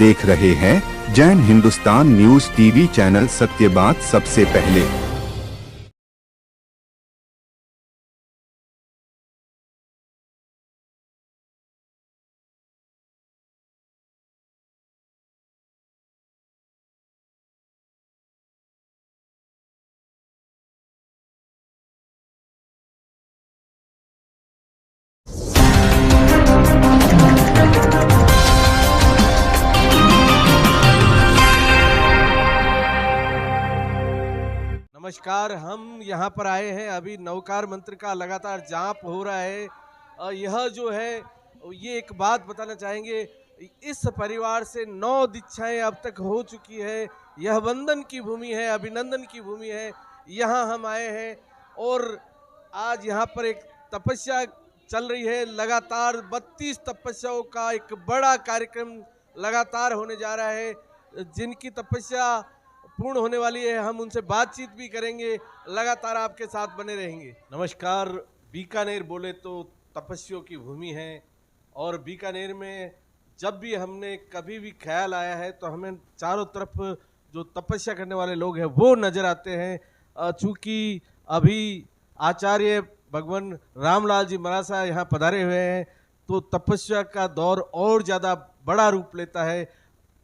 देख रहे हैं Jain Hindustan news TV channel. सत्य बात सबसे पहले। नमस्कार। हम यहाँ पर आए हैं, अभी नवकार मंत्र का लगातार जाप हो रहा है। यह जो है ये एक बात बताना चाहेंगे, इस परिवार से 9 दीक्षाएं अब तक हो चुकी है। यह वंदन की भूमि है, अभिनंदन की भूमि है। यहाँ हम आए हैं और आज यहाँ पर एक तपस्या चल रही है। लगातार 32 तपस्याओं का एक बड़ा कार्यक्रम लगातार होने जा रहा है। जिनकी तपस्या पूर्ण होने वाली है, हम उनसे बातचीत भी करेंगे। लगातार आपके साथ बने रहेंगे। नमस्कार। बीकानेर बोले तो तपस्वियों की भूमि है और बीकानेर में जब भी हमने कभी भी ख्याल आया है तो हमें चारों तरफ जो तपस्या करने वाले लोग हैं वो नजर आते हैं। चूंकि अभी आचार्य भगवान रामलाल जी मरासा यहाँ पधारे हुए हैं तो तपस्या का दौर और ज़्यादा बड़ा रूप लेता है।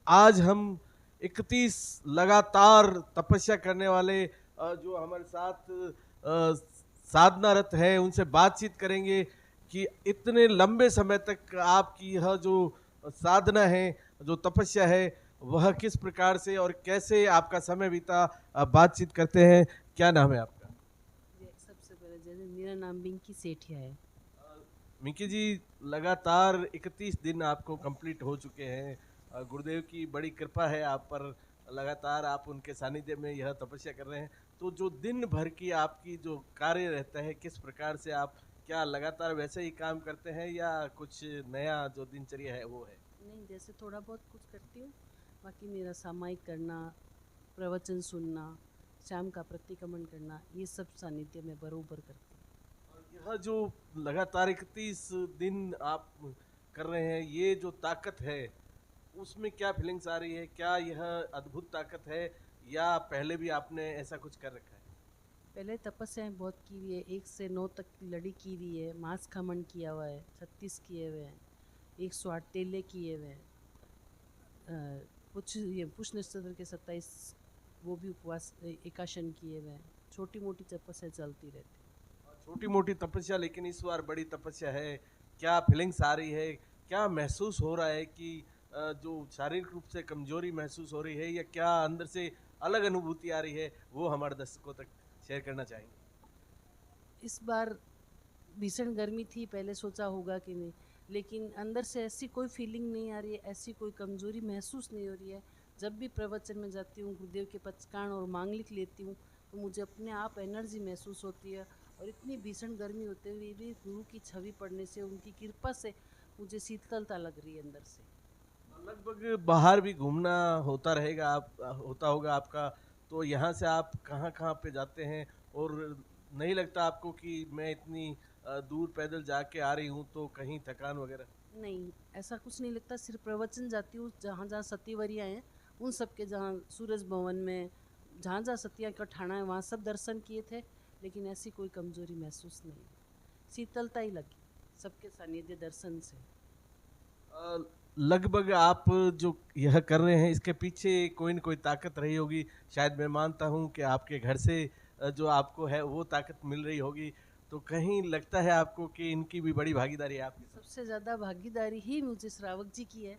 आज हम 31 लगातार तपस्या करने वाले जो हमारे साथ साधनारत है उनसे बातचीत करेंगे कि इतने लंबे समय तक आपकी यह जो साधना है, जो तपस्या है, वह किस प्रकार से और कैसे आपका समय बीता। बातचीत करते हैं। क्या नाम है आपका? सबसे पहले जैसे मेरा नाम बिंकी सेठिया है। मिकी जी, लगातार 31 दिन आपको कंप्लीट हो चुके हैं। गुरुदेव की बड़ी कृपा है आप पर, लगातार आप उनके सानिध्य में यह तपस्या कर रहे हैं। तो जो दिन भर की आपकी जो कार्य रहता है, किस प्रकार से आप क्या लगातार वैसे ही काम करते हैं या कुछ नया जो दिनचर्या है वो है? नहीं, जैसे थोड़ा बहुत कुछ करती हूँ, बाकी मेरा सामायिक करना, प्रवचन सुनना, शाम का प्रतिक्रमण करना, ये सब सानिध्य में बरोबर करती हूँ। और यह जो लगातार 31 दिन आप कर रहे हैं, ये जो ताकत है उसमें क्या फीलिंग्स आ रही है? क्या यह अद्भुत ताकत है या पहले भी आपने ऐसा कुछ कर रखा है? पहले तपस्याएं बहुत की हुई है, 1 से 9 तक की लड़ी की हुई है, मांस खमन किया हुआ है, 36 किए हुए हैं, 108 तेले किए हुए हैं। कुछ ये पुष्य नक्षत्र के 27 वो भी उपवास एकाशन किए हुए हैं। छोटी मोटी तपस्या चलती रहती है। छोटी मोटी तपस्या, लेकिन इस बार बड़ी तपस्या है। क्या फीलिंग्स आ रही है? क्या महसूस हो रहा है कि जो शारीरिक रूप से कमजोरी महसूस हो रही है या क्या अंदर से अलग अनुभूति आ रही है, वो हमारे दर्शकों तक शेयर करना चाहेंगे। इस बार भीषण गर्मी थी, पहले सोचा होगा कि नहीं, लेकिन अंदर से ऐसी कोई फीलिंग नहीं आ रही है, ऐसी कोई कमज़ोरी महसूस नहीं हो रही है। जब भी प्रवचन में जाती हूँ, गुरुदेव के पचकान और मांगलिक लेती हूँ, तो मुझे अपने आप एनर्जी महसूस होती है। और इतनी भीषण गर्मी होते हुए भी गुरु की छवि पढ़ने से, उनकी कृपा से मुझे शीतलता लग रही है अंदर से। लगभग बाहर भी घूमना होता रहेगा, आप होता होगा आपका, तो यहाँ से आप कहाँ कहाँ पे जाते हैं? और नहीं लगता आपको कि मैं इतनी दूर पैदल जाके आ रही हूँ तो कहीं थकान वगैरह? नहीं, ऐसा कुछ नहीं लगता। सिर्फ प्रवचन जाती हूँ, जहाँ जहाँ सतीवरियाँ हैं उन सब के, जहाँ सूरज भवन में जहाँ जहाँ सतिया का ठाणा है वहाँ सब दर्शन किए थे, लेकिन ऐसी कोई कमजोरी महसूस नहीं। शीतलता ही लगी सबके सानिध्य दर्शन से। अ, लगभग आप जो यह कर रहे हैं इसके पीछे कोई न कोई ताकत रही होगी। शायद मैं मानता हूँ कि आपके घर से जो आपको है वो ताकत मिल रही होगी। तो कहीं लगता है आपको कि इनकी भी बड़ी भागीदारी है आपके साथ? सबसे ज़्यादा भागीदारी ही मुझे श्रावक जी की है।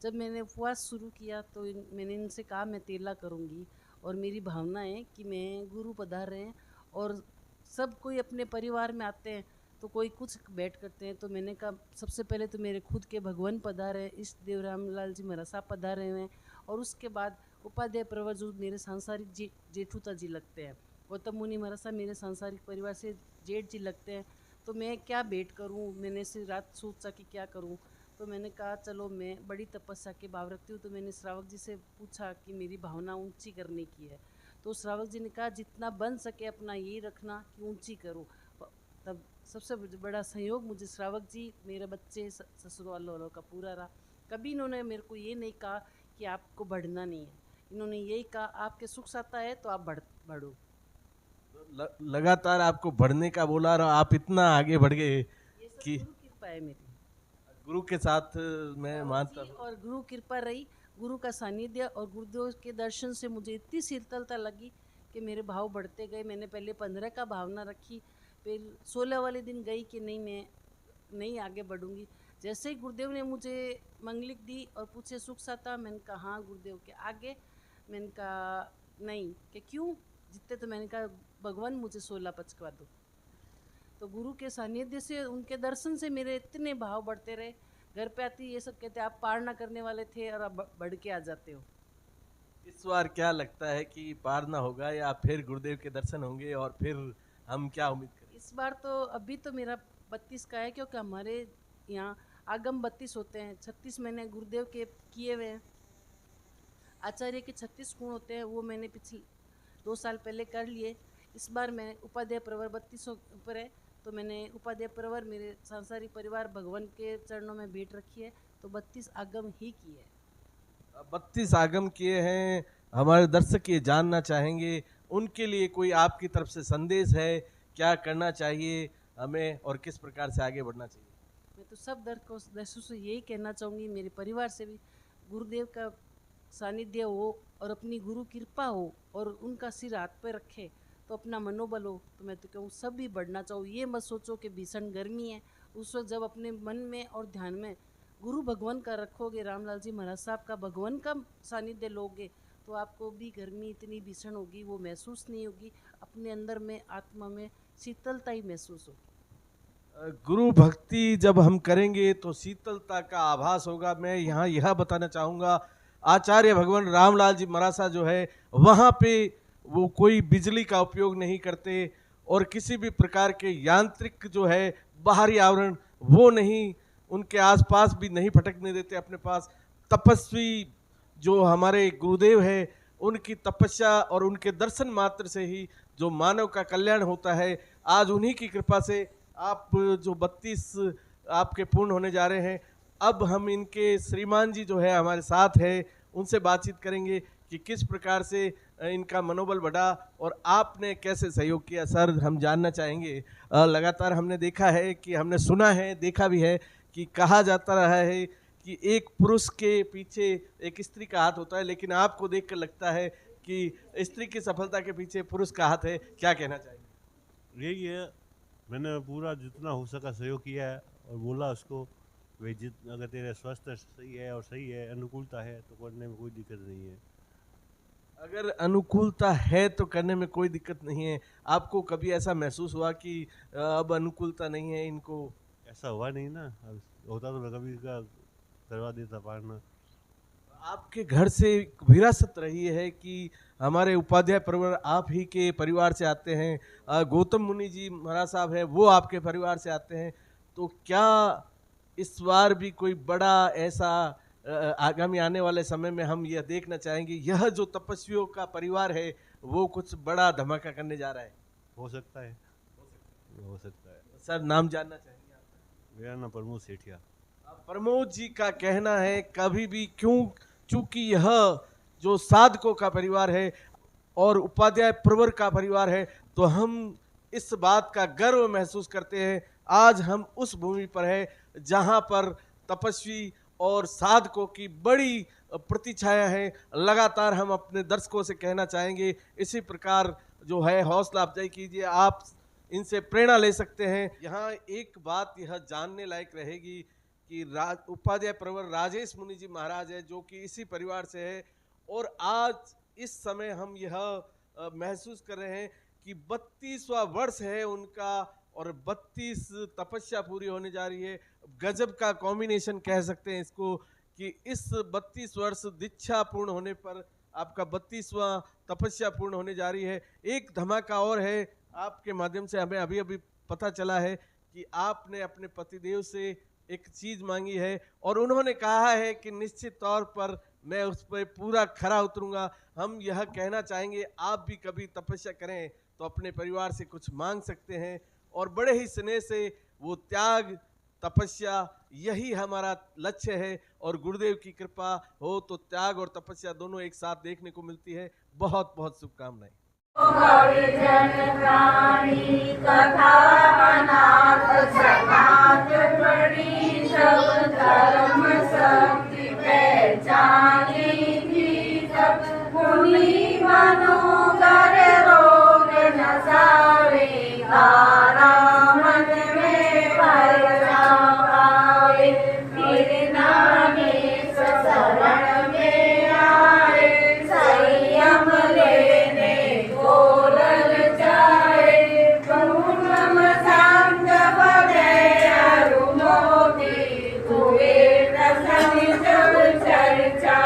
जब मैंने उपवास शुरू किया तो मैंने इनसे कहा मैं तेला करूँगी, और मेरी भावना है कि मैं गुरु पधार रहे हैं और सब कोई अपने परिवार में आते हैं तो कोई कुछ बैठ करते हैं, तो मैंने कहा सबसे पहले तो मेरे खुद के भगवान पधारे हैं, इष्ट देव रामलाल जी मरासा पधारे हुए हैं, और उसके बाद उपाध्याय प्रवर जो मेरे सांसारिक जेठूता जी लगते हैं, गौतम मुनि मरासा मेरे सांसारिक परिवार से जेठ जी लगते हैं। तो मैं क्या वेट करूं, मैंने से रात सोचा कि क्या करूं, तो मैंने कहा चलो मैं बड़ी तपस्या के भाव रखती हूँ। तो मैंने श्रावक जी से पूछा कि मेरी भावना ऊंची करने की है, तो श्रावक जी ने कहा जितना बन सके अपना ये रखना कि ऊंची करो। तब सबसे बड़ा सहयोग मुझे श्रावक जी, मेरे बच्चे, ससुर वालों का पूरा रहा। कभी इन्होंने मेरे को ये नहीं कहा कि आपको बढ़ना नहीं है। इन्होंने यही कहा आपके सुख साता है तो आप बढ़ो। लगातार आपको बढ़ने का बोला और आप इतना आगे बढ़ गए ये सब कि गुरु कृपा है मेरी। गुरु के साथ मैं बाबा मानता जी हूँ। और गुरु कृपा रही, गुरु का सानिध्य और गुरुदेव के दर्शन से मुझे इतनी शीतलता लगी कि मेरे भाव बढ़ते गए। मैंने पहले 15 का भावना रखी, फिर 16 वाले दिन गई कि नहीं मैं नहीं आगे बढ़ूंगी। जैसे ही गुरुदेव ने मुझे मंगलिक दी और पूछे सुख साता, मैंने कहा हाँ गुरुदेव के आगे। मैंने कहा नहीं कि क्यों जीतते, तो मैंने कहा भगवान मुझे 16 पचकवा दो। तो गुरु के सानिध्य से, उनके दर्शन से मेरे इतने भाव बढ़ते रहे। घर पे आती ये सब कहते आप पार ना करने वाले थे और अब बढ़ के आ जाते हो। इस बार क्या लगता है कि पार ना होगा या फिर गुरुदेव के दर्शन होंगे और फिर हम क्या उम्मीद करें? इस बार तो अभी तो मेरा 32 का है, क्योंकि हमारे यहाँ आगम 32 होते हैं। 36 मैंने गुरुदेव के किए हुए हैं। आचार्य के 36 गुण होते हैं, वो मैंने पिछले 2 साल पहले कर लिए। इस बार मैं उपाध्याय प्रवर 32 ऊपर है, तो मैंने उपाध्याय प्रवर मेरे सांसारिक परिवार भगवान के चरणों में भेंट रखी है, तो 32 आगम ही किए है। 32 आगम किए हैं। हमारे दर्शक ये जानना चाहेंगे, उनके लिए कोई आपकी तरफ से संदेश है? क्या करना चाहिए हमें और किस प्रकार से आगे बढ़ना चाहिए? मैं तो सब दर्शकों से यही कहना चाहूँगी, मेरे परिवार से भी, गुरुदेव का सानिध्य हो और अपनी गुरु कृपा हो और उनका सिर हाथ पे रखे तो अपना मनोबल हो। तो मैं तो कहूँ सब भी बढ़ना चाहो। ये मत सोचो कि भीषण गर्मी है, उस वक्त जब अपने मन में और ध्यान में गुरु भगवान का रखोगे, रामलाल जी महाराज साहब का भगवान का सानिध्य लोगे, तो आपको भी गर्मी इतनी भीषण होगी वो महसूस नहीं होगी। अपने अंदर में आत्मा में शीतलता ही महसूस होगी। गुरु भक्ति जब हम करेंगे तो शीतलता का आभास होगा। मैं यहाँ यह बताना चाहूँगा, आचार्य भगवान रामलाल जी महाराज जो है वहाँ पे वो कोई बिजली का उपयोग नहीं करते और किसी भी प्रकार के यांत्रिक जो है बाहरी आवरण वो नहीं, उनके आसपास भी नहीं फटकने देते अपने पास। तपस्वी जो हमारे गुरुदेव है, उनकी तपस्या और उनके दर्शन मात्र से ही जो मानव का कल्याण होता है। आज उन्हीं की कृपा से आप जो 32 आपके पूर्ण होने जा रहे हैं। अब हम इनके श्रीमान जी जो है हमारे साथ है, उनसे बातचीत करेंगे कि किस प्रकार से इनका मनोबल बढ़ा और आपने कैसे सहयोग किया। सर, हम जानना चाहेंगे, लगातार हमने देखा है कि हमने सुना है, देखा भी है कि कहा जाता रहा है कि एक पुरुष के पीछे एक स्त्री का हाथ होता है, लेकिन आपको देखकर लगता है कि स्त्री की सफलता के पीछे पुरुष का हाथ है। क्या कहना चाहेंगे? यही है, मैंने पूरा जितना हो सका सहयोग किया है और बोला उसको भाई अगर तेरे स्वास्थ्य सही है और सही है, अनुकूलता है तो करने में कोई दिक्कत नहीं है। अगर अनुकूलता है तो करने में कोई दिक्कत नहीं है। आपको कभी ऐसा महसूस हुआ कि अब अनुकूलता नहीं है इनको? ऐसा हुआ नहीं ना, अब होता तो मैं कभी का करवा देता पारना। आपके घर से विरासत रही है कि हमारे उपाध्याय परिवार आप ही के परिवार से आते हैं, गौतम मुनि जी महाराज साहब हैं वो आपके परिवार से आते हैं, तो क्या इस बार भी कोई बड़ा ऐसा आगामी आने वाले समय में हम यह देखना चाहेंगे, यह जो तपस्वियों का परिवार है वो कुछ बड़ा धमाका करने जा रहा है? हो सकता है, हो सकता है। सर, नाम जानना चाहेंगे आप? मेरा नाम प्रमोद सेठिया। प्रमोद जी का कहना है कभी भी चूंकि यह जो साधकों का परिवार है और उपाध्याय प्रवर का परिवार है, तो हम इस बात का गर्व महसूस करते हैं। आज हम उस भूमि पर है जहां पर तपस्वी और साधकों की बड़ी प्रतिछाया है। लगातार हम अपने दर्शकों से कहना चाहेंगे इसी प्रकार जो है हौसला अफजाई कीजिए, आप इनसे प्रेरणा ले सकते हैं। यहाँ एक बात यह जानने लायक रहेगी कि उपाध्याय प्रवर राजेश मुनि जी महाराज है जो कि इसी परिवार से है, और आज इस समय हम यह महसूस कर रहे हैं कि 32वां वर्ष है उनका और 32 तपस्या पूरी होने जा रही है। गजब का कॉम्बिनेशन कह सकते हैं इसको कि इस 32 वर्ष दीक्षा पूर्ण होने पर आपका 32वां तपस्या पूर्ण होने जा रही है। एक धमाका और है, आपके माध्यम से हमें अभी अभी पता चला है कि आपने अपने पतिदेव से एक चीज मांगी है और उन्होंने कहा है कि निश्चित तौर पर मैं उस पर पूरा खरा उतरूंगा। हम यह कहना चाहेंगे आप भी कभी तपस्या करें तो अपने परिवार से कुछ मांग सकते हैं और बड़े ही स्नेह से वो त्याग तपस्या, यही हमारा लक्ष्य है। और गुरुदेव की कृपा हो तो त्याग और तपस्या दोनों एक साथ देखने को मिलती है। बहुत बहुत शुभकामनाएं। जन प्राणी कथा अनाथ सनाथ बड़ी सब धर्म शक्ति पहचानी थी सब मुनि मनोगर रोग न सावे तारा मन में भर जावे फिर नागेश शरण में आए संयम लेने बोलल जाए पूनम सांग बदे अरुमोदी हुए प्रसन्न जब चर्चा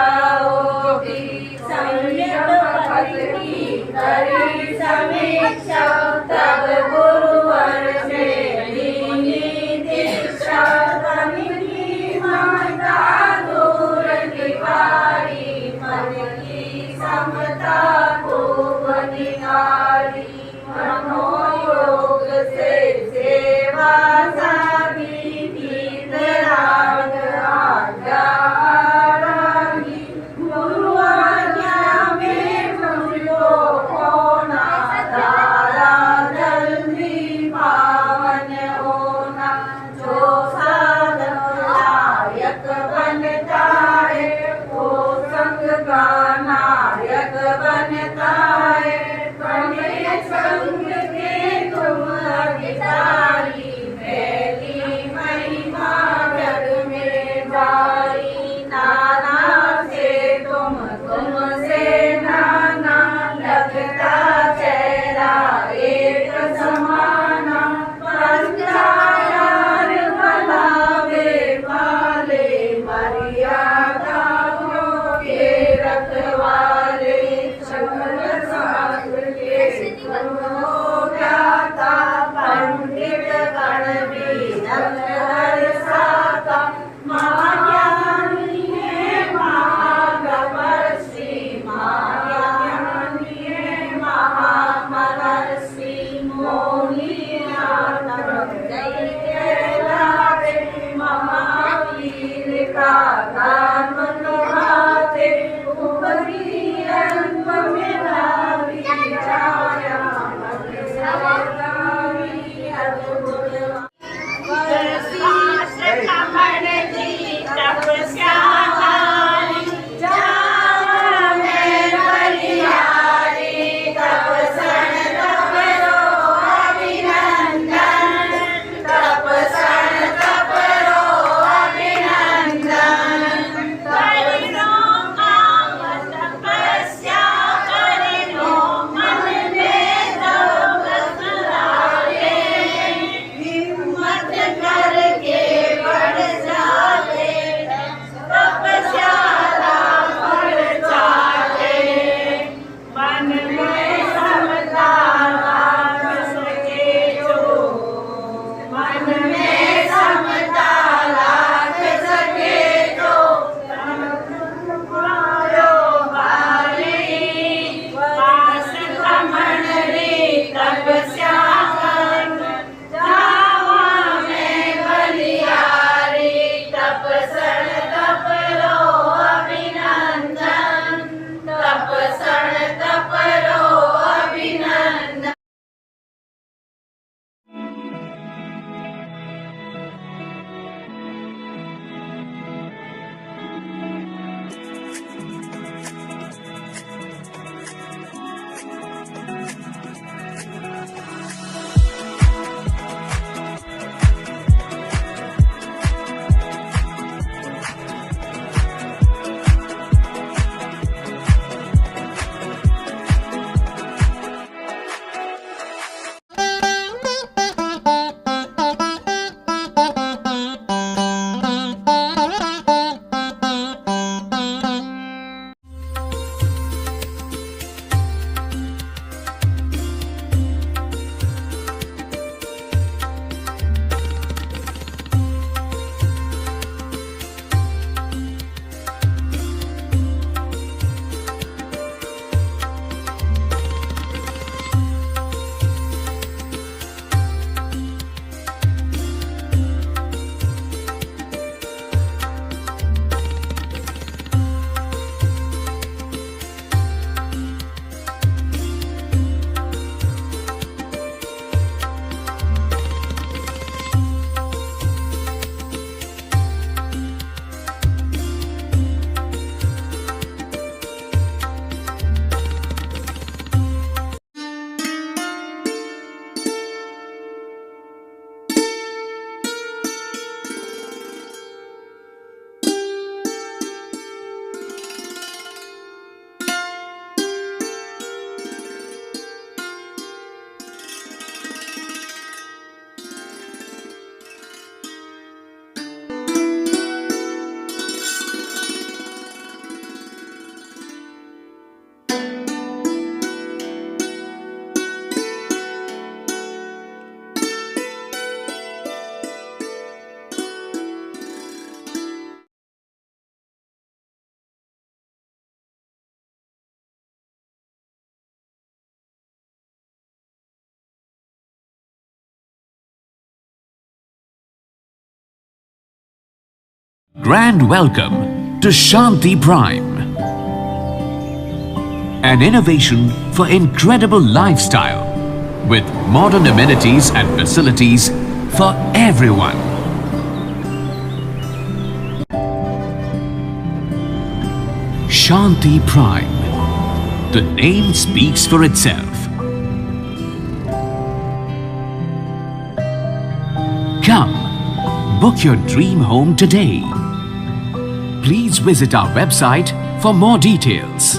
होगी सम्यक भक्त की करी समीक्षा तब गुरुवर से लीनी दीक्षा तनिकी ममता दूर की बारी मन की समता खूब निहारी मनोयोग से सेवा साधी भीतराग आज्ञा आरागी गुरु आज्ञा में मुझको होना तारा जल्दी पावन होना जो साधक लायक बनता है वो संग का नायक बनता है बने संग के तुम अधिकारी फैली महिमा जग में जारी नाना से तुमसे नाना लगता चेहरा एक समाना पंचायार भलावे पाले मर्यादाओं के रखवाले सकल शास्त्र के गुरु ज्ञाता पंडित गण बीनक हर साता महाज्ञानी है महातपस्वी महाज्ञानी है महामहर्षि मोहि नानक जय कहलाते महावीर का नाम निभाते उपरी अंग में नारी छाया मन सवारी अद्भुत तपसन तपरो अभिनंदन Grand welcome to Shanti Prime, an innovation for incredible lifestyle with modern amenities and facilities for everyone. Shanti Prime. The name speaks for itself. Come, book your dream home today. Please visit our website for more details.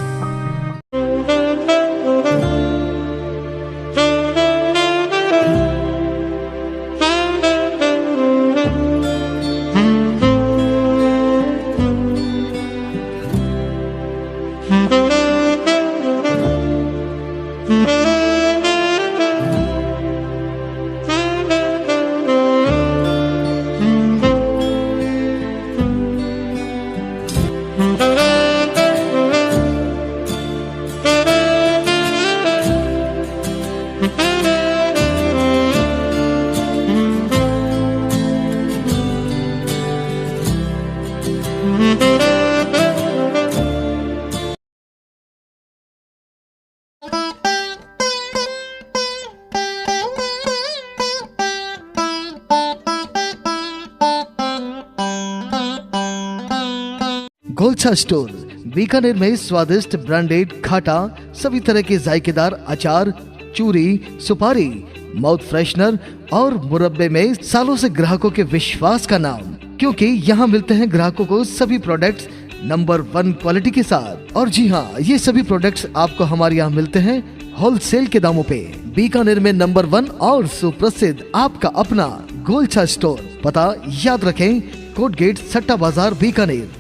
Golchha store Bikaner में स्वादिष्ट branded खाटा सभी तरह के जायकेदार अचार, चूरी, सुपारी, mouth freshener और मुरब्बे में सालों से ग्राहकों के विश्वास का नाम, क्योंकि यहाँ मिलते हैं ग्राहकों को सभी प्रोडक्ट्स नंबर 1 क्वालिटी के साथ। और जी हाँ, ये सभी प्रोडक्ट्स आपको हमारे यहाँ मिलते हैं होलसेल के दामों पे। बीकानेर में नंबर 1 और सुप्रसिद्ध आपका अपना गोलछा स्टोर। पता याद रखें, कोट गेट, सट्टा बाजार, बीकानेर।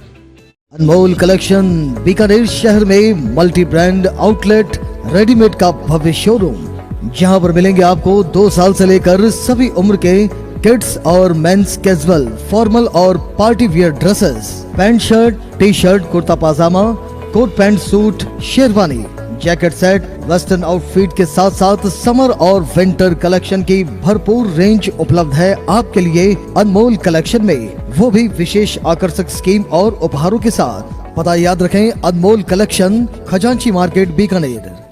अनमोल कलेक्शन बीकानेर शहर में मल्टी ब्रांड आउटलेट रेडीमेड का भव्य शोरूम, जहां पर मिलेंगे आपको 2 साल से लेकर सभी उम्र के किड्स और मेंस कैजुअल, फॉर्मल और party wear dresses, pant shirt, t shirt, kurta pajama, coat pant suit, sherwani, jacket set, western outfit के साथ साथ समर और विंटर कलेक्शन की भरपूर रेंज उपलब्ध है आपके लिए अनमोल कलेक्शन में, वो भी विशेष आकर्षक स्कीम और उपहारों के साथ। पता याद रखें, अनमोल कलेक्शन, खजांची मार्केट, बीकानेर।